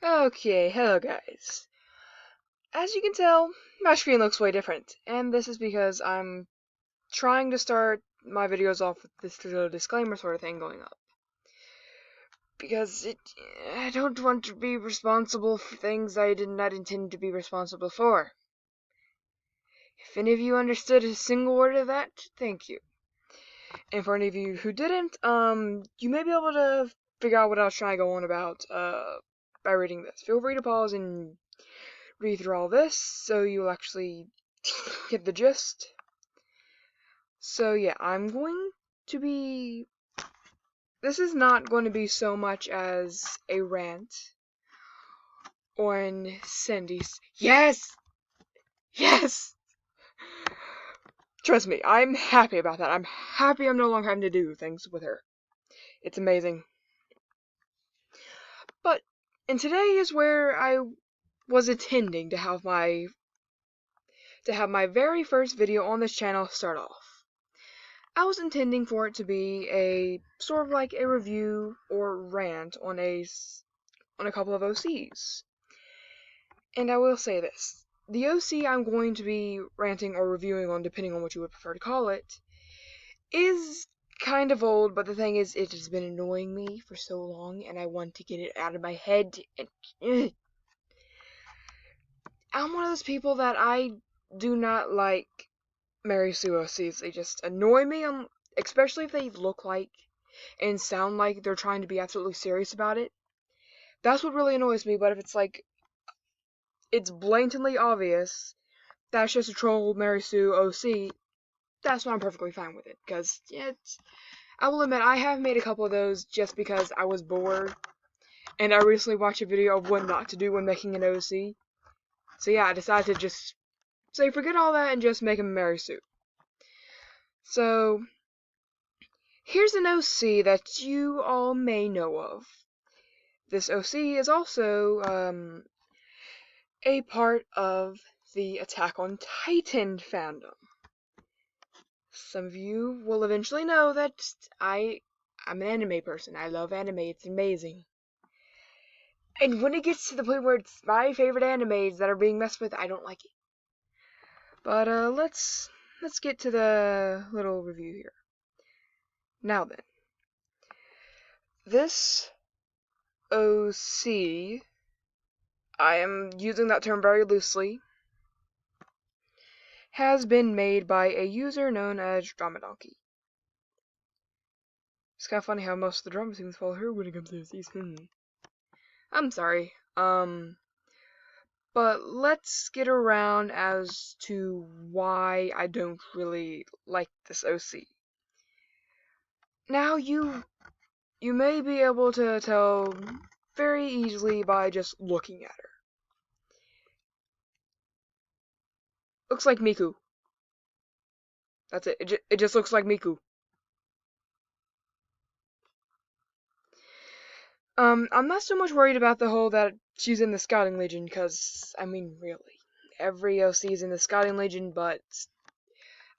Okay, hello guys. As you can tell, my screen looks way different, and this is because I'm trying to start my videos off with this little disclaimer sort of thing going up. Because I don't want to be responsible for things I did not intend to be responsible for. If any of you understood a single word of that, thank you. And for any of you who didn't, you may be able to figure out what I was trying to go on about, by reading this. Feel free to pause and read through all this, so you'll actually get the gist. So yeah, this is not going to be so much as a rant on Cindy's. Yes! Yes! Trust me, I'm happy about that. I'm happy I'm no longer having to do things with her. It's amazing. But, and today is where I was intending to have my very first video on this channel start off. I was intending for it to be a sort of like a review or rant on a couple of OCs. And I will say this. The OC I'm going to be ranting or reviewing on, depending on what you would prefer to call it, is kind of old, but the thing is, it has been annoying me for so long, and I want to get it out of my head. And I'm one of those people that I do not like Mary Sue OCs. They just annoy me, especially if they look like and sound like they're trying to be absolutely serious about it. That's what really annoys me, but if it's like, it's blatantly obvious that's just a troll Mary Sue OC, that's why I'm perfectly fine with it. Because, I will admit, I have made a couple of those just because I was bored, and I recently watched a video of what not to do when making an OC. So yeah, I decided to just say forget all that and just make a Mary Sue. So, here's an OC that you all may know of. This OC is also, a part of the Attack on Titan fandom. Some of you will eventually know that I'm an anime person. I love anime. It's amazing. And when it gets to the point where it's my favorite animes that are being messed with, I don't like it. But let's get to the little review here. Now then, this OC, I am using that term very loosely, has been made by a user known as Drama Donkey. It's kind of funny how most of the drama scenes follow her when it comes to OCs. I'm sorry. But let's get around as to why I don't really like this OC. Now, you may be able to tell very easily by just looking at her. Looks like Miku. That's it. It just looks like Miku. I'm not so much worried about the whole that she's in the Scouting Legion, because, I mean, really, every OC is in the Scouting Legion, but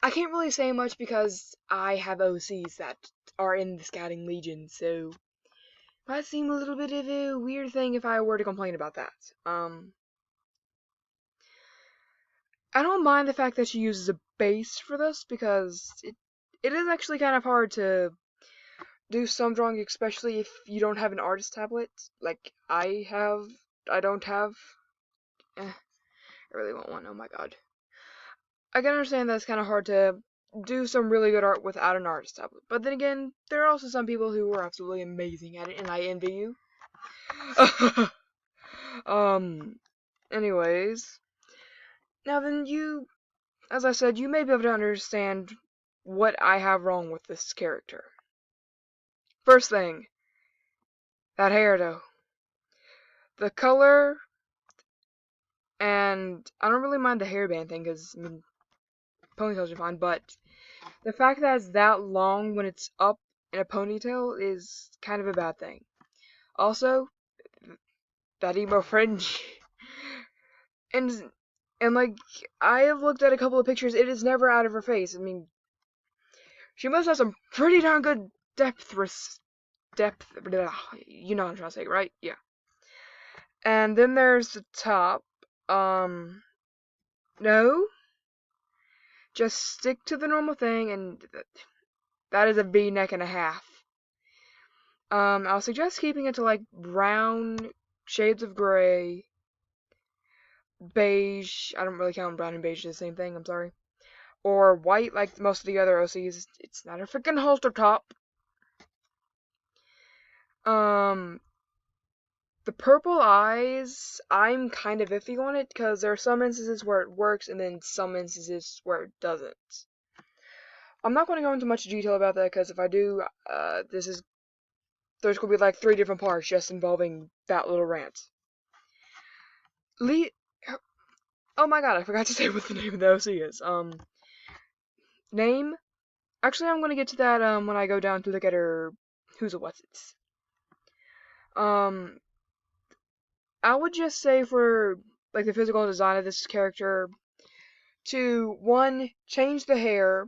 I can't really say much because I have OCs that are in the Scouting Legion, so it might seem a little bit of a weird thing if I were to complain about that. I don't mind the fact that she uses a base for this, because it is actually kind of hard to do some drawing, especially if you don't have an artist tablet, like I don't have. I really want one, oh my god. I can understand that it's kind of hard to do some really good art without an artist tablet, but then again, there are also some people who are absolutely amazing at it, and I envy you. Anyways, now then as I said, you may be able to understand what I have wrong with this character. First thing, that hair though. The color, and I don't really mind the hairband thing, because, I mean, ponytails are fine, but the fact that it's that long when it's up in a ponytail is kind of a bad thing. Also, that emo fringe. and like, I have looked at a couple of pictures, it is never out of her face. I mean, she must have some pretty darn good depth, you know what I'm trying to say, right? Yeah. And then there's the top. No, just stick to the normal thing, and that is a V-neck and a half. I'll suggest keeping it to like brown shades of gray, beige. I don't really count brown and beige as the same thing. I'm sorry. Or white, like most of the other OCs. It's not a freaking halter top. Um, the purple eyes, I'm kind of iffy on it because there are some instances where it works and then some instances where it doesn't. I'm not going to go into much detail about that because if I do, there's going to be like 3 different parts just involving that little rant. Oh my god, I forgot to say what the name of the OC is. Name? Actually, I'm going to get to that when I go down to look at her who's a what's it's. I would just say for like the physical design of this character to one, change the hair,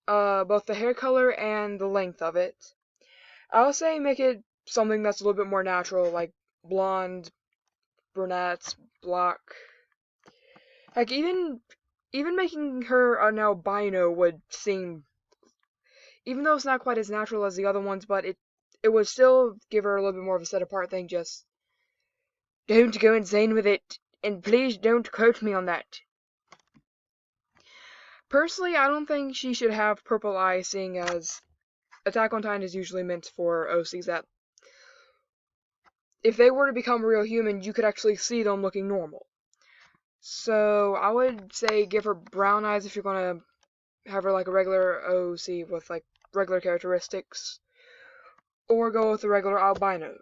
both the hair color and the length of it. I'll say make it something that's a little bit more natural, like blonde, brunette, black. Like even making her an albino would seem, even though it's not quite as natural as the other ones, but it would still give her a little bit more of a set apart thing. Just don't go insane with it, and please don't quote me on that. Personally, I don't think she should have purple eyes, seeing as Attack on Titan is usually meant for OCs that, if they were to become real human, you could actually see them looking normal. So I would say give her brown eyes if you're gonna have her like a regular OC with like regular characteristics, or go with the regular albino.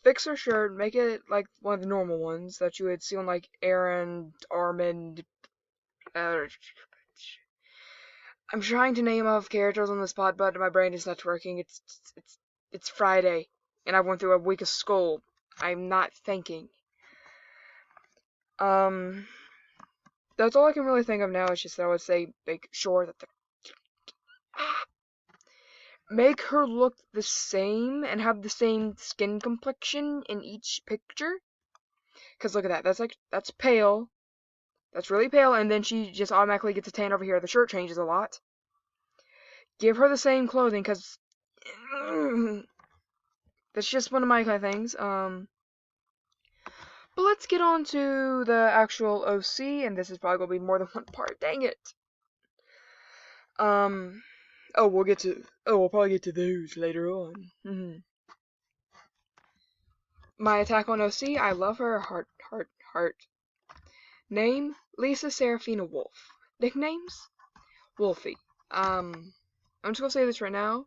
Fix her shirt, make it like one of the normal ones that you would see on like Aaron, Armand. I'm trying to name off characters on the spot, but my brain is not working. It's Friday, and I went through a week of school. I'm not thinking. That's all I can really think of now. It's just that I would say make sure that make her look the same and have the same skin complexion in each picture. Cause look at that. That's pale. That's really pale, and then she just automatically gets a tan over here. The shirt changes a lot. Give her the same clothing, cause that's just one of my kind of things. But let's get on to the actual OC, and this is probably gonna be more than one part. Dang it. We'll probably get to those later on. My attack on OC, I love her. Heart. Name, Lisa Serafina Wolf. Nicknames, Wolfie. I'm just gonna say this right now.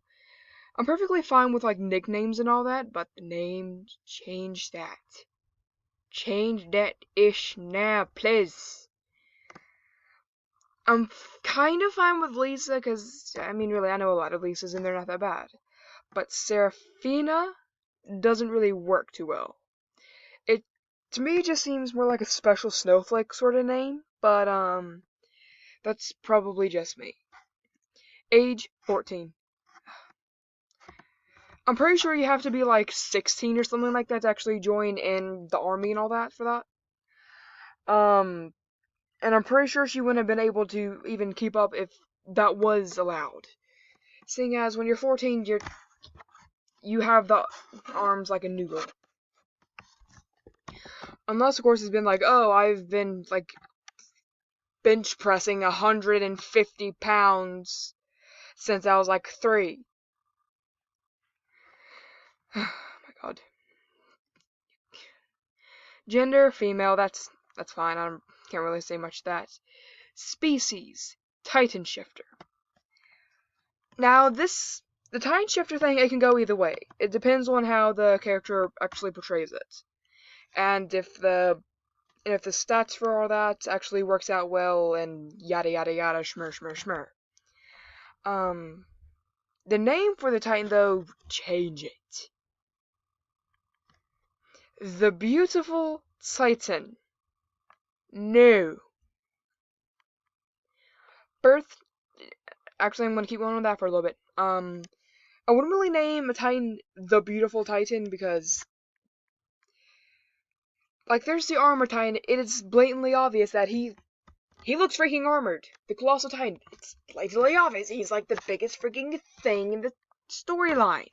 I'm perfectly fine with like nicknames and all that, but the name, change that. Change that ish now, please. I'm kind of fine with Lisa, because, I mean, really, I know a lot of Lisas and they're not that bad. But Serafina doesn't really work too well. It, to me, just seems more like a special snowflake sort of name, but, that's probably just me. Age, 14. I'm pretty sure you have to be like 16 or something like that to actually join in the army and all that for that. And I'm pretty sure she wouldn't have been able to even keep up if that was allowed. Seeing as when you're 14, you have the arms like a noodle. Unless, of course, it's been like, oh, I've been like bench pressing 150 pounds since I was like 3. Oh my god. Gender, female, that's fine. I can't really say much to that. Species, Titan Shifter. Now, the Titan Shifter thing, it can go either way. It depends on how the character actually portrays it. And if the stats for all that actually works out well, and yada yada yada, shmur. The name for the Titan, though, change it. The Beautiful Titan. No. Birth. Actually, I'm gonna keep going on that for a little bit. I wouldn't really name a Titan the Beautiful Titan because Like, there's the armor titan. It is blatantly obvious that he looks freaking armored. The Colossal Titan. It's blatantly obvious. He's like the biggest freaking thing in the storyline.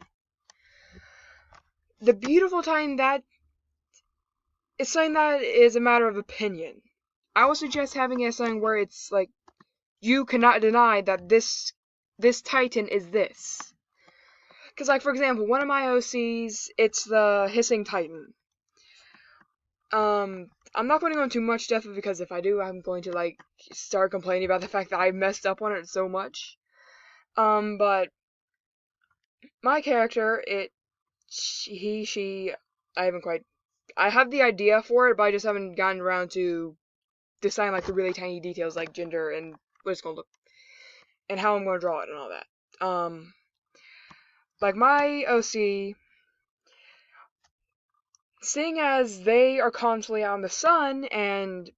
The beautiful Titan, that is something that is a matter of opinion. I would suggest having it as something where it's like you cannot deny that this Titan is this. Because, like, for example, one of my OCs, it's the Hissing Titan. I'm not going to go into much depth because if I do, I'm going to, like, start complaining about the fact that I messed up on it so much. But my character, she, I haven't quite, I have the idea for it, but I just haven't gotten around to deciding, like, the really tiny details, like gender and what it's going to look, and how I'm going to draw it and all that. Like, my OC, seeing as they are constantly out in the sun, and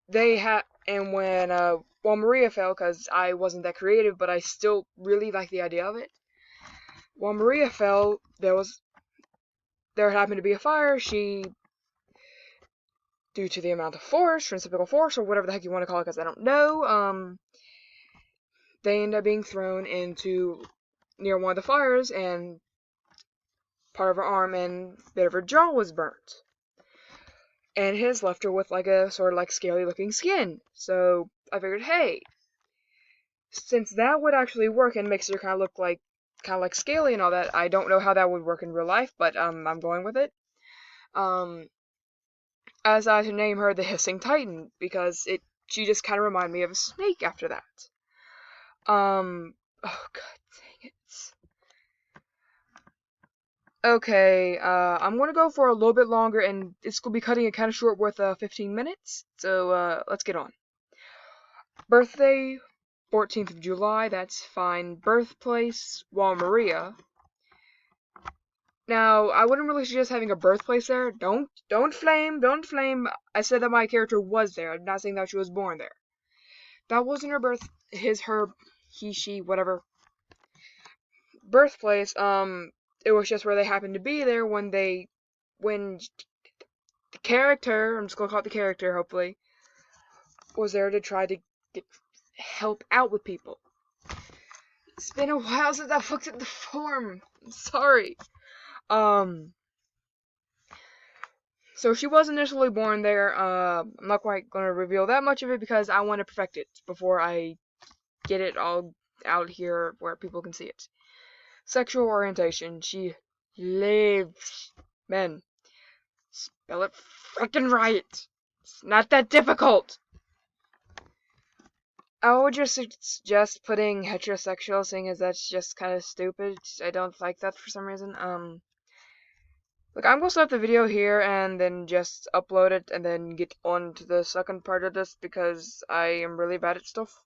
when Maria fell, because I wasn't that creative, but I still really like the idea of it. While Maria fell, there happened to be a fire. She, due to the amount of force, centrifugal force, or whatever the heck you want to call it, because I don't know, they end up being thrown into near one of the fires, and part of her arm and a bit of her jaw was burnt. And his left her with like a sort of like scaly looking skin. So I figured, hey, since that would actually work and makes her kind of like scaly and all that, I don't know how that would work in real life, but I'm going with it. As I to name her the Hissing Titan, because she just kind of reminded me of a snake after that. Oh god dang it. Okay, I'm gonna go for a little bit longer, and it's gonna be cutting it kind of short with 15 minutes. So let's get on. Birthday, 14th of July. That's fine. Birthplace, Maria. Now, I wouldn't really suggest having a birthplace there. Don't flame. I said that my character was there. I'm not saying that she was born there. That wasn't her she, whatever. Birthplace, it was just where they happened to be there when the character, I'm just gonna call it the character, hopefully, was there to try to help out with people. It's been a while since I've looked at the form. I'm sorry. So she was initially born there. I'm not quite gonna reveal that much of it because I want to perfect it before I get it all out here where people can see it. Sexual orientation. She lives men. Spell it frickin' right. It's not that difficult. I would just suggest putting heterosexual, seeing as that's just kind of stupid. I don't like that for some reason. Look, I'm gonna stop the video here and then just upload it and then get on to the second part of this because I am really bad at stuff.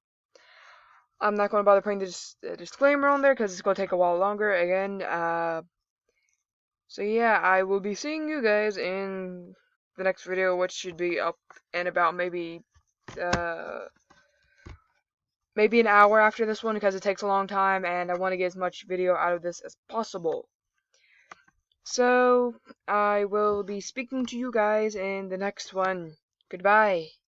I'm not going to bother putting this disclaimer on there because it's going to take a while longer again. So yeah, I will be seeing you guys in the next video, which should be up in about maybe an hour after this one because it takes a long time and I want to get as much video out of this as possible. So I will be speaking to you guys in the next one. Goodbye.